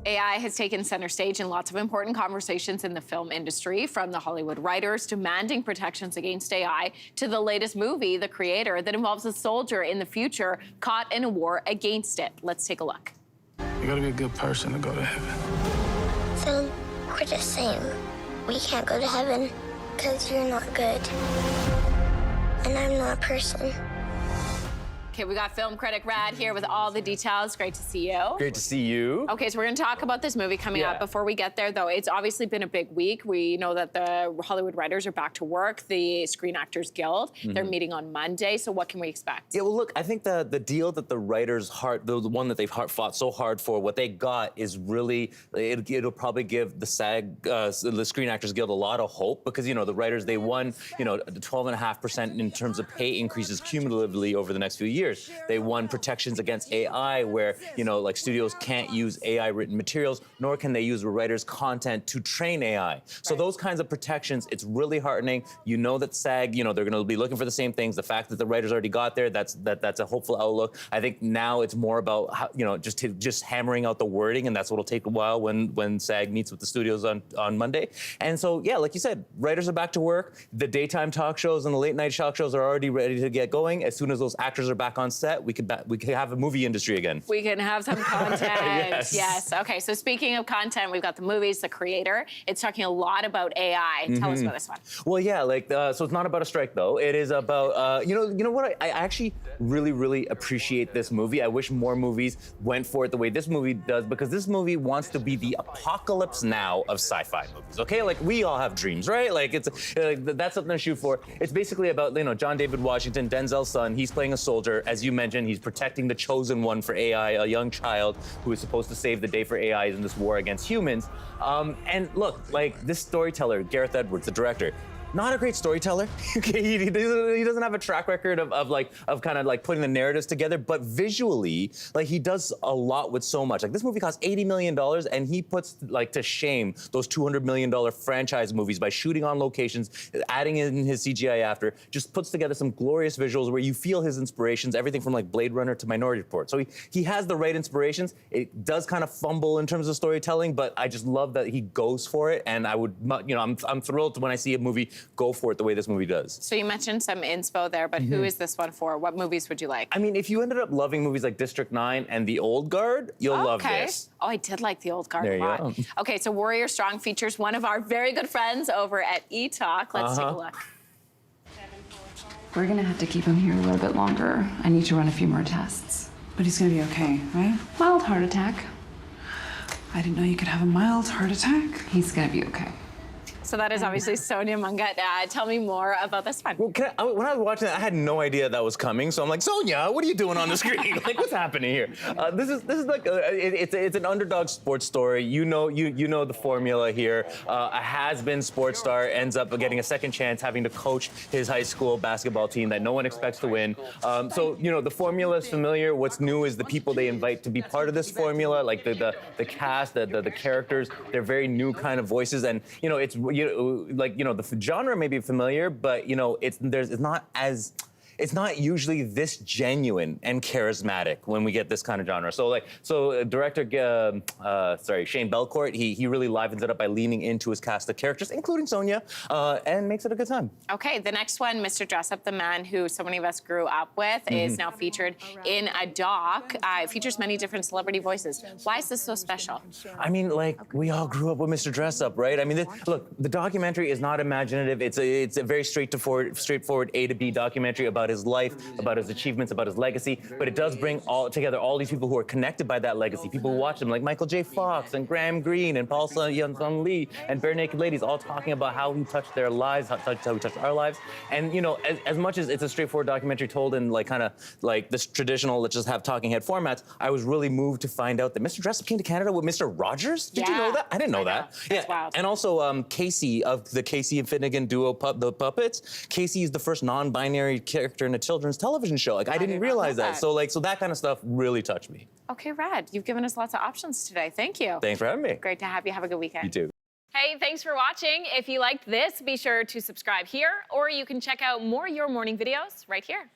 AI has taken center stage in lots of important conversations in the film industry, from the Hollywood writers demanding protections against AI to the latest movie, The Creator, that involves a soldier in the future caught in a war against it. Let's take a look. You gotta be a good person to go to heaven. So we're the same. We can't go to heaven because you're not good. And I'm not a person. Okay, we got film critic Rad here with all the details. Great to see you. Great to see you. Okay, so we're going to talk about this movie coming up. Before we get there, though, it's obviously been a big week. We know that the Hollywood writers are back to work, the Screen Actors Guild. They're meeting on Monday, so what can we expect? Yeah, well, look, I think the deal that the writers, the one that they've fought so hard for, what they got is really, it'll probably give the SAG, the Screen Actors Guild, a lot of hope, because, you know, the writers, they won, you know, 12.5% in terms of pay increases cumulatively over the next few years. They won protections against AI, where, you know, like, studios can't use AI written materials, nor can they use a writer's content to train AI. So those kinds of protections, it's really heartening. You know that SAG, you know, they're gonna be looking for the same things. The fact that the writers already got there, that's a hopeful outlook. I think now it's more about how, you know, just hammering out the wording, and that's what'll take a while when SAG meets with the studios on Monday. And so, yeah, like you said, writers are back to work. The daytime talk shows and the late night talk shows are already ready to get going. As soon as those actors are back on set, we could have a movie industry again. We can have some content. Yes. Okay, so speaking of content, we've got the movies, The Creator. It's talking a lot about AI. Tell us about this one. Well, yeah, like, so it's not about a strike, though. It is about, you know what? I actually really appreciate this movie. I wish more movies went for it the way this movie does, because this movie wants to be the apocalypse now of sci-fi movies, okay? Like, we all have dreams, right? Like, it's that's something to shoot for. It's basically about, you know, John David Washington, Denzel's son. He's playing a soldier. As you mentioned, he's protecting the chosen one for AI, a young child who is supposed to save the day for AI in this war against humans. And look, like, this storyteller, Gareth Edwards, the director, not a great storyteller. Okay, he doesn't have a track record of kind of like putting the narratives together, but visually, like, he does a lot with so much. Like, this movie cost $80 million, and he puts, like, to shame those $200 million franchise movies by shooting on locations, adding in his CGI after, just puts together some glorious visuals where you feel his inspirations, everything from, like, Blade Runner to Minority Report. So he has the right inspirations. It does kind of fumble in terms of storytelling, but I just love that he goes for it, and I would, you know, I'm thrilled when I see a movie go for it the way this movie does. So you mentioned some inspo there, but who is this one for? What movies would you like? I mean, if you ended up loving movies like District 9 and The Old Guard, you'll love this. Oh, I did like The Old Guard a lot. Go. Okay, so Warrior Strong features one of our very good friends over at eTalk. Let's take a look. We're gonna have to keep him here a little bit longer. I need to run a few more tests. But he's gonna be okay, right? Mild heart attack. I didn't know you could have a mild heart attack. He's gonna be okay. So that is obviously Sonia Mungat. Tell me more about this one. Well, when I was watching it, I had no idea that was coming. So I'm like, Sonia, what are you doing on the screen? Like, what's happening here? This is like it's an underdog sports story. You know the formula here. A has-been sports star ends up getting a second chance, having to coach his high school basketball team that no one expects to win. So, you know, the formula is familiar. What's new is the people they invite to be part of this formula, like the cast, the characters. They're very new kind of voices, and you know, it's the genre may be familiar, but you know, it's not usually this genuine and charismatic when we get this kind of genre. So director Shane Belcourt, he really livens it up by leaning into his cast of characters, including Sonia, and makes it a good time. Okay, the next one, Mr. Dressup, the man who so many of us grew up with, is now featured in a doc. It features many different celebrity voices. Why is this so special? I mean, like, we all grew up with Mr. Dressup, right? I mean, look, the documentary is not imaginative. It's a very straightforward A to B documentary about his life, about his achievements, about his legacy, but it does bring together all these people who are connected by that legacy. People who watch him, like Michael J. Fox and Graham Greene and Paul Sun Lee and Bare Naked Ladies, all talking about how he touched their lives, how he touched our lives. And you know, as much as it's a straightforward documentary told in like kind of like this traditional, let's just have talking head formats, I was really moved to find out that Mr. Dressup came to Canada with Mr. Rogers. Did you know that? I didn't know that. That's wild. And also Casey of the Casey and Finnegan duo, the Puppets. Casey is the first non-binary character in a children's television show. Like, I didn't realize that. So that kind of stuff really touched me. Okay, Rad. You've given us lots of options today. Thank you. Thanks for having me. Great to have you. Have a good weekend. You too. Hey, thanks for watching. If you liked this, be sure to subscribe here, or you can check out more Your Morning videos right here.